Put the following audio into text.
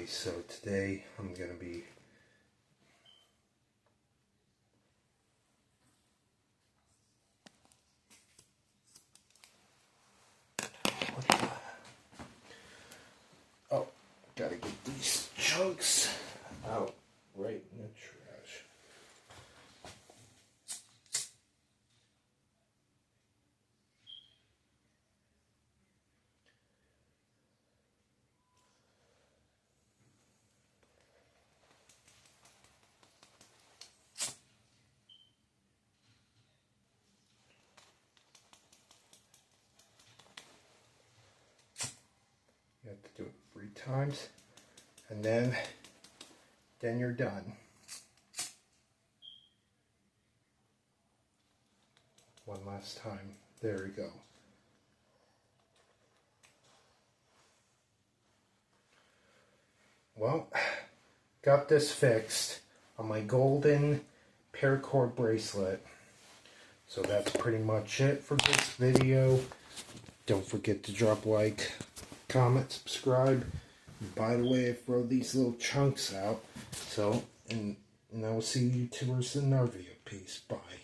Okay, so today I'm going to be gotta get these chunks out right in the trash. You have to do it 3 times, and then you're done. One last time. There we go. Well, got this fixed on my golden paracord bracelet. So that's pretty much it for this video. Don't forget to drop a like, comment, subscribe. And by the way, I throw these little chunks out. So, and I will see you YouTubers in another video. Peace. Bye.